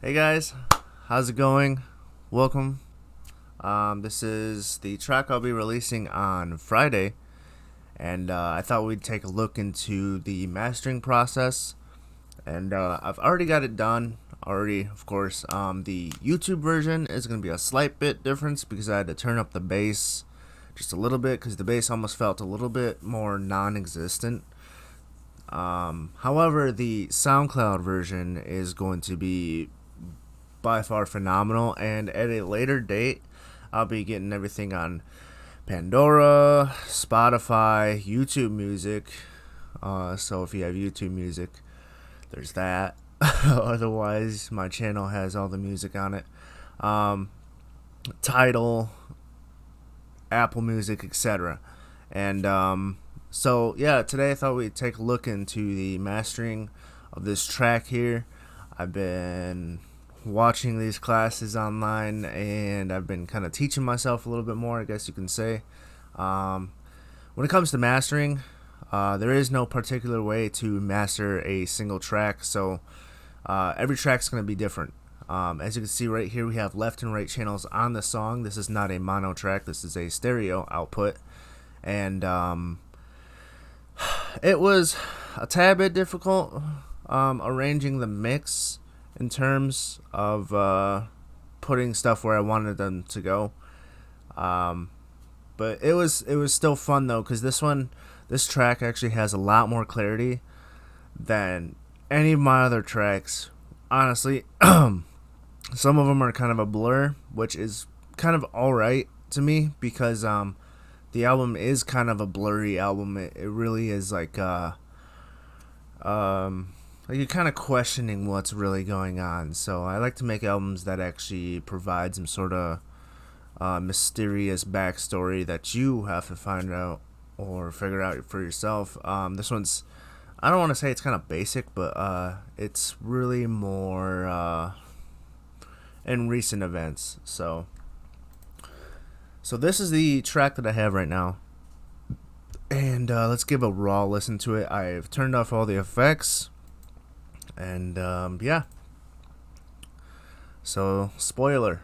Hey guys, how's it going? Welcome. This is the track I'll be releasing on Friday, and I thought we'd take a look into the mastering process. And I've already got it done. Already, of course. The YouTube version is going to be a slight bit difference because I had to turn up the bass just a little bit because the bass almost felt a little bit more non-existent. However, the SoundCloud version is going to be by far phenomenal, and at a later date I'll be getting everything on Pandora, Spotify, YouTube Music. So if you have YouTube Music, there's that. Otherwise, my channel has all the music on it. Tidal, Apple Music, etc. And so yeah, today I thought we'd take a look into the mastering of this track here. I've been watching these classes online, and I've been kind of teaching myself a little bit more, I guess you can say. When it comes to mastering, there is no particular way to master a single track, so every track's going to be different. As you can see right here, we have left and right channels on the song. This is not a mono track, this is a stereo output, and it was a tad bit difficult arranging the mix in terms of putting stuff where I wanted them to go. But it was still fun though, because this track actually has a lot more clarity than any of my other tracks. Honestly, some of them are kind of a blur, which is kind of alright to me because the album is kind of a blurry album. It really is like you're kind of questioning what's really going on. So I like to make albums that actually provide some sort of mysterious backstory that you have to find out or figure out for yourself. This one's, I don't want to say it's kind of basic, but it's really more in recent events. So this is the track that I have right now, and let's give a raw listen to it. I've turned off all the effects, and yeah, so spoiler.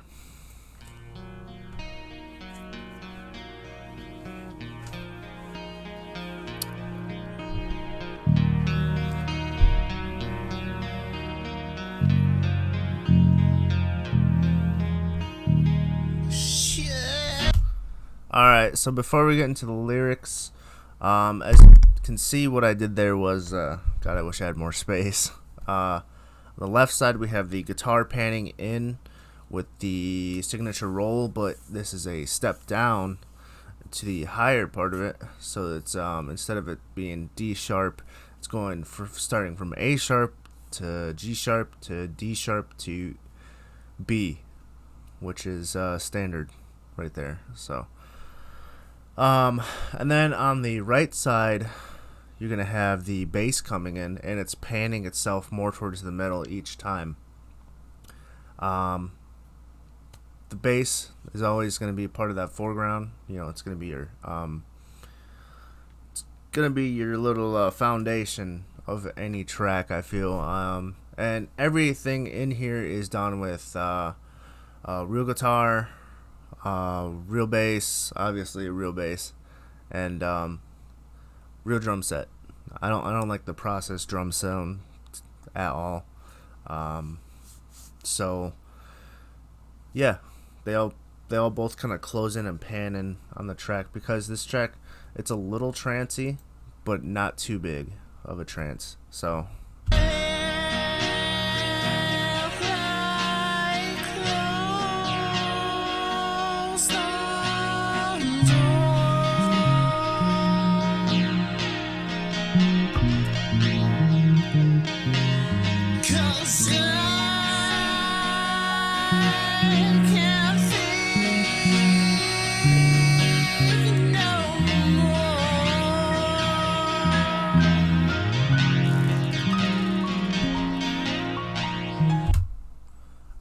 Alright, so before we get into the lyrics, as you can see, what I did there was, God, I wish I had more space. On the left side, we have the guitar panning in with the signature roll, but this is a step down to the higher part of it. So it's instead of it being D sharp, it's going starting from A sharp to G sharp to D sharp to B, which is standard right there. So and then on the right side, you're going to have the bass coming in, and it's panning itself more towards the middle each time. The bass is always going to be part of that foreground. You know, it's going to be your little foundation of any track, I feel. And everything in here is done with real guitar, real bass, obviously a real bass, and real drum set. I don't like the processed drum sound at all. So yeah, they all both kind of close in and pan in on the track, because this track, it's a little trancey, but not too big of a trance. So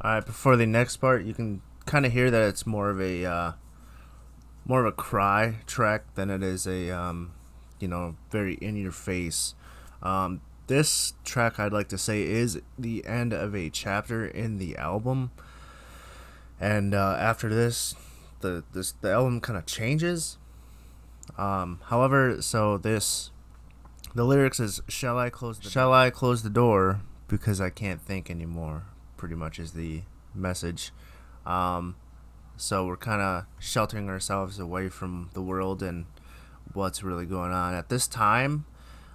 alright, before the next part, you can kind of hear that it's more of a cry track than it is a very in your face. this track, I'd like to say, is the end of a chapter in the album. And after this, the album kind of changes. However, so the lyrics is shall I close the door because I can't think anymore. Pretty much is the message. So we're kind of sheltering ourselves away from the world and what's really going on at this time.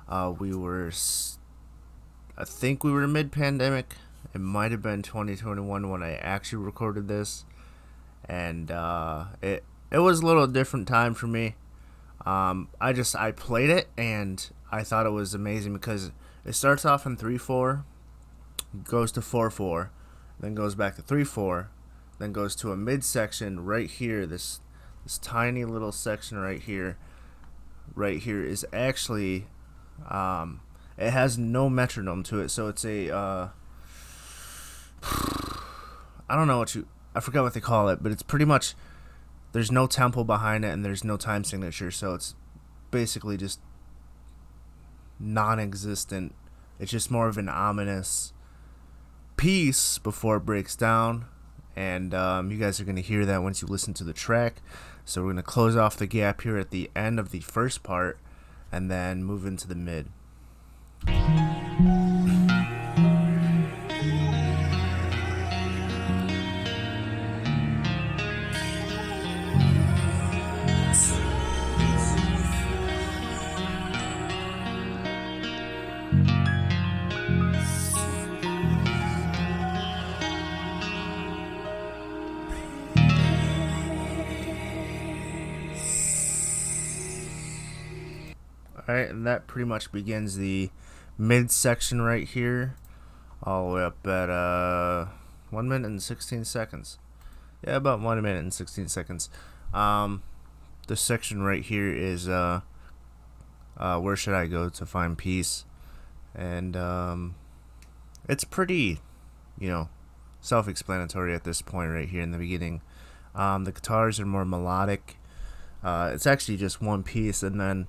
I think we were mid-pandemic. It might have been 2021 when I actually recorded this, and it was a little different time for me. I played it and I thought it was amazing because it starts off in 3/4, goes to 4/4, then goes back to 3/4, then goes to a midsection right here. This tiny little section right here is actually it has no metronome to it, so it's a I forgot what they call it, but it's pretty much, there's no tempo behind it and there's no time signature, so it's basically just non-existent. It's just more of an ominous piece before it breaks down, and you guys are going to hear that once you listen to the track. So we're going to close off the gap here at the end of the first part and then move into the mid. Alright, and that pretty much begins the midsection right here, all the way up at 1 minute and 16 seconds. Yeah, about 1 minute and 16 seconds. This section right here is where should I go to find peace? And it's pretty, self-explanatory at this point right here in the beginning. The guitars are more melodic. It's actually just one piece, and then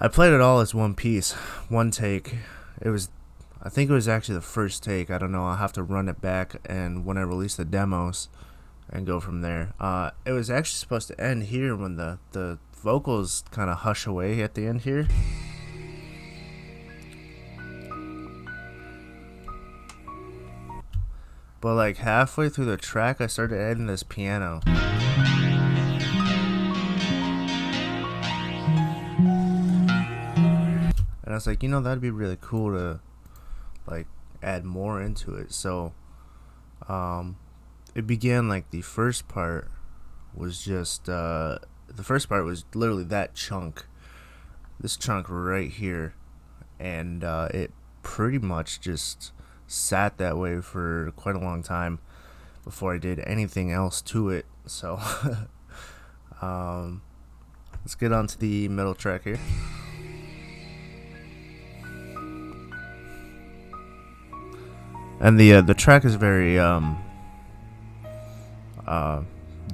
I played it all as one piece, one take. I think it was actually the first take. I don't know. I'll have to run it back and when I release the demos and go from there. It was actually supposed to end here when the vocals kind of hush away at the end here. But like halfway through the track, I started adding this piano. And I was like, that'd be really cool to like add more into it. So it began like the first part was just literally that chunk, this chunk right here, and it pretty much just sat that way for quite a long time before I did anything else to it. So let's get on to the middle track here. And the track is very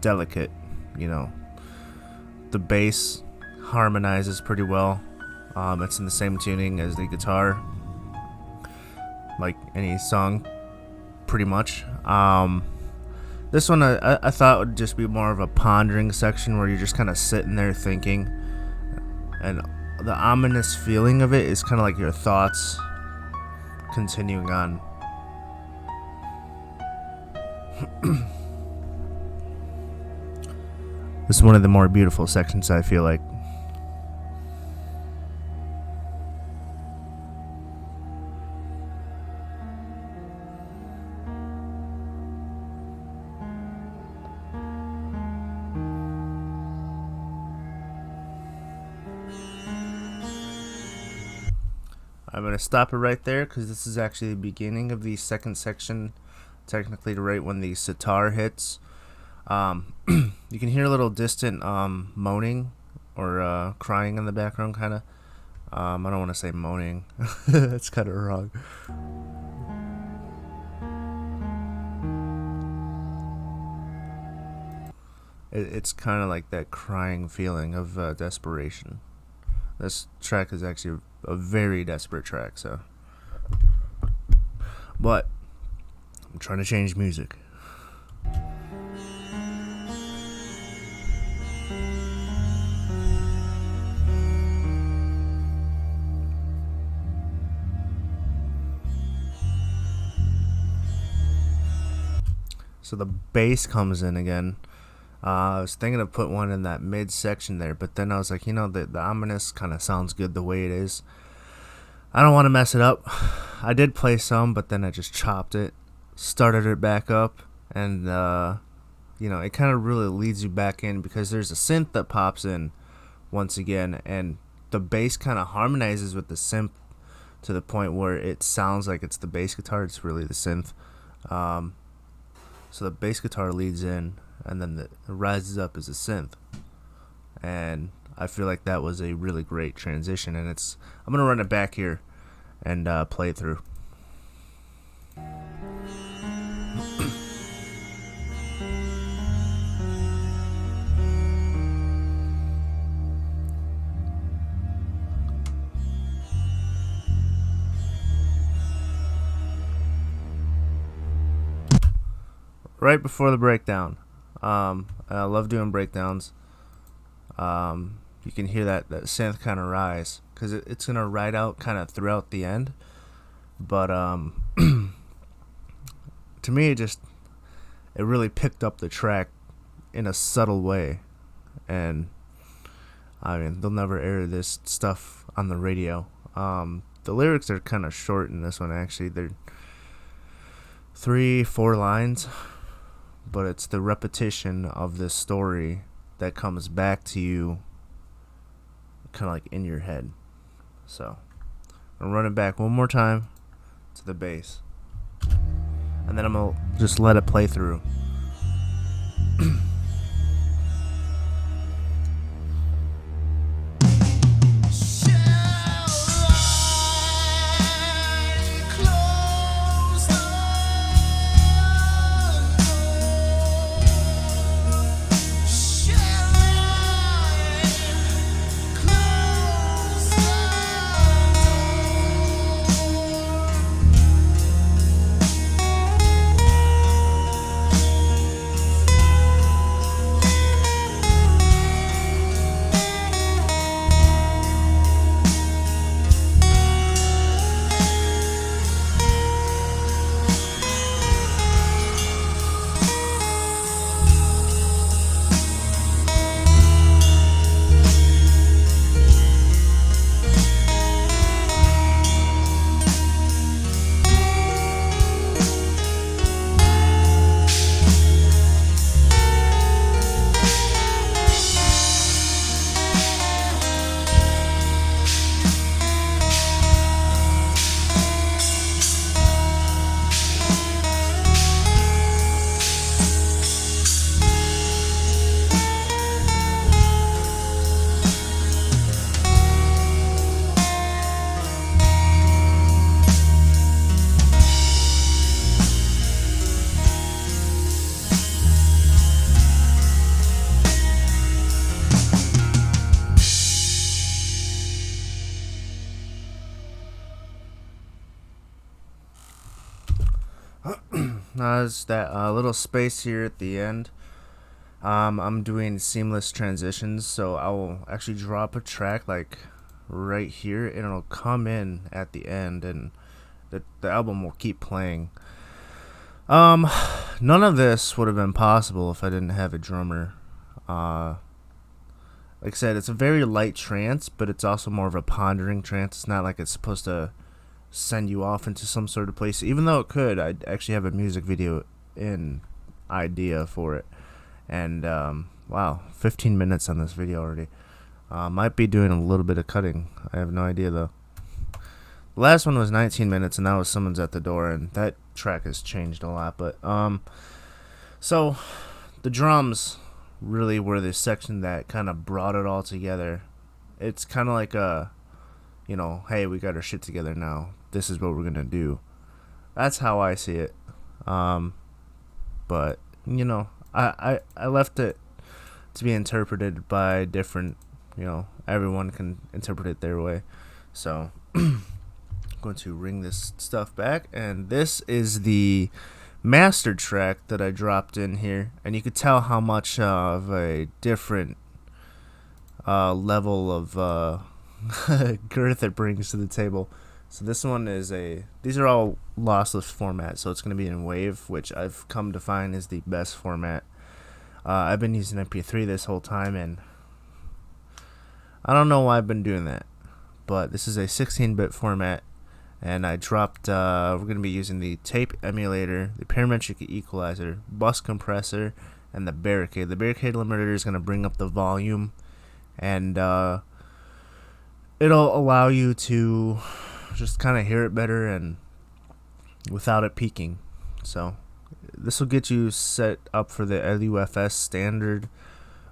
delicate, The bass harmonizes pretty well. It's in the same tuning as the guitar, like any song, pretty much. This one I thought would just be more of a pondering section where you're just kind of sitting there thinking, and the ominous feeling of it is kind of like your thoughts continuing on. This is one of the more beautiful sections, I feel like. I'm going to stop it right there because this is actually the beginning of the second section, technically right when the sitar hits. You can hear a little distant moaning or crying in the background, kind of. I don't want to say moaning. That's kind of wrong. It's kind of like that crying feeling of desperation. This track is actually a very desperate track, so. But I'm trying to change music. So the bass comes in again. I was thinking of put one in that mid section there, but then I was like, the ominous kind of sounds good the way it is. I don't want to mess it up. I did play some, but then I just chopped it, started it back up, and it kind of really leads you back in because there's a synth that pops in once again, and the bass kind of harmonizes with the synth to the point where it sounds like it's the bass guitar. It's really the synth. So the bass guitar leads in, and then it rises up as a synth. And I feel like that was a really great transition. And I'm going to run it back here and play it through. Right before the breakdown. I love doing breakdowns. You can hear that synth kind of rise because it's going to ride out kind of throughout the end. But to me, it really picked up the track in a subtle way. And I mean, they'll never air this stuff on the radio. The lyrics are kind of short in this one, actually. They're 3-4 lines. But it's the repetition of this story that comes back to you kind of like in your head. So I'm gonna run it back one more time to the bass, and then I'm gonna just let it play through. There's that little space here at the end. I'm doing seamless transitions, so I will actually drop a track like right here, and it'll come in at the end, and the album will keep playing. None of this would have been possible if I didn't have a drummer. Like I said, it's a very light trance, but it's also more of a pondering trance. It's not like it's supposed to send you off into some sort of place, even though it could. I actually have a music video in idea for it, and wow, 15 minutes on this video already. Might be doing a little bit of cutting. I have no idea though. The last one was 19 minutes, and that was Someone's at the Door, and that track has changed a lot. But so the drums really were the section that kind of brought it all together. It's kind of like a, hey, we got our shit together now. This is what we're gonna do. That's how I see it. But I left it to be interpreted by different everyone can interpret it their way. So I'm going to ring this stuff back, and this is the master track that I dropped in here, and you could tell how much of a different level of girth it brings to the table. So this one is these are all lossless format, so it's going to be in WAV, which I've come to find is the best format. I've been using MP3 this whole time, and I don't know why I've been doing that, but this is a 16-bit format, and I dropped, we're going to be using the tape emulator, the parametric equalizer, bus compressor, and the barricade. The barricade limiter is going to bring up the volume, and it'll allow you to just kind of hear it better and without it peaking. So this will get you set up for the LUFS standard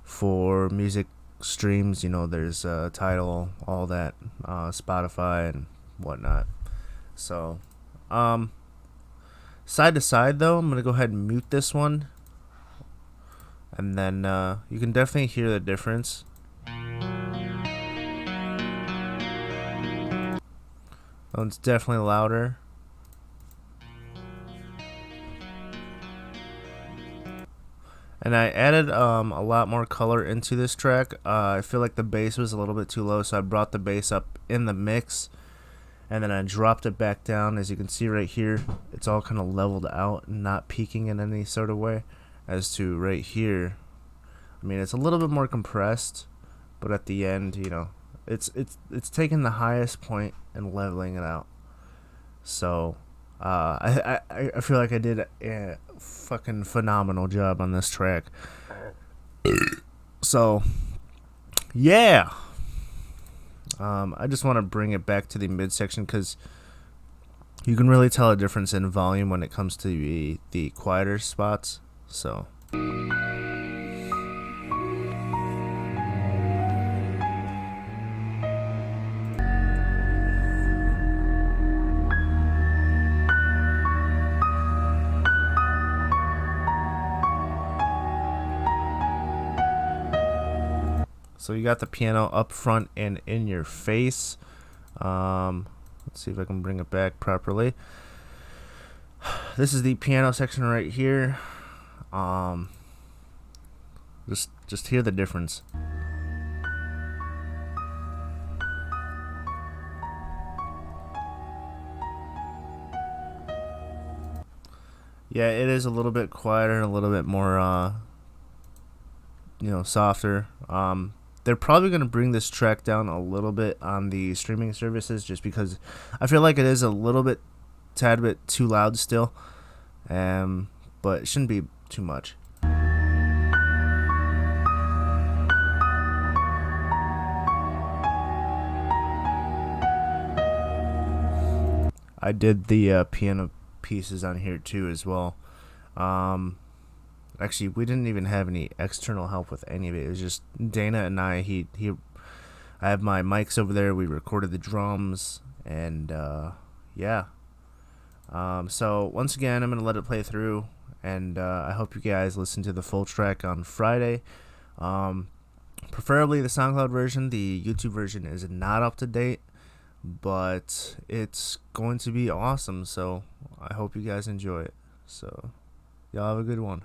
for music streams. You know, there's Tidal, all that, Spotify and whatnot. So side to side though, I'm gonna go ahead and mute this one, and then you can definitely hear the difference. Oh, it's definitely louder. And I added a lot more color into this track. I feel like the bass was a little bit too low, so I brought the bass up in the mix, and then I dropped it back down. As you can see right here, it's all kind of leveled out and not peaking in any sort of way. As to right here, I mean, it's a little bit more compressed, but at the end, you know, it's taking the highest point and leveling it out. So I feel like I did a fucking phenomenal job on this track. So yeah, I just want to bring it back to the midsection because you can really tell a difference in volume when it comes to the quieter spots. So So you got the piano up front and in your face. Let's see if I can bring it back properly. This is the piano section right here. Just hear the difference. Yeah, it is a little bit quieter and a little bit more, softer. They're probably going to bring this track down a little bit on the streaming services just because I feel like it is a tad bit too loud still. But it shouldn't be too much. I did the piano pieces on here too as well. Actually, we didn't even have any external help with any of it. It was just Dana and I. I have my mics over there. We recorded the drums, and yeah. So once again, I'm gonna let it play through, and I hope you guys listen to the full track on Friday. Preferably the SoundCloud version. The YouTube version is not up to date, but it's going to be awesome. So I hope you guys enjoy it. So y'all have a good one.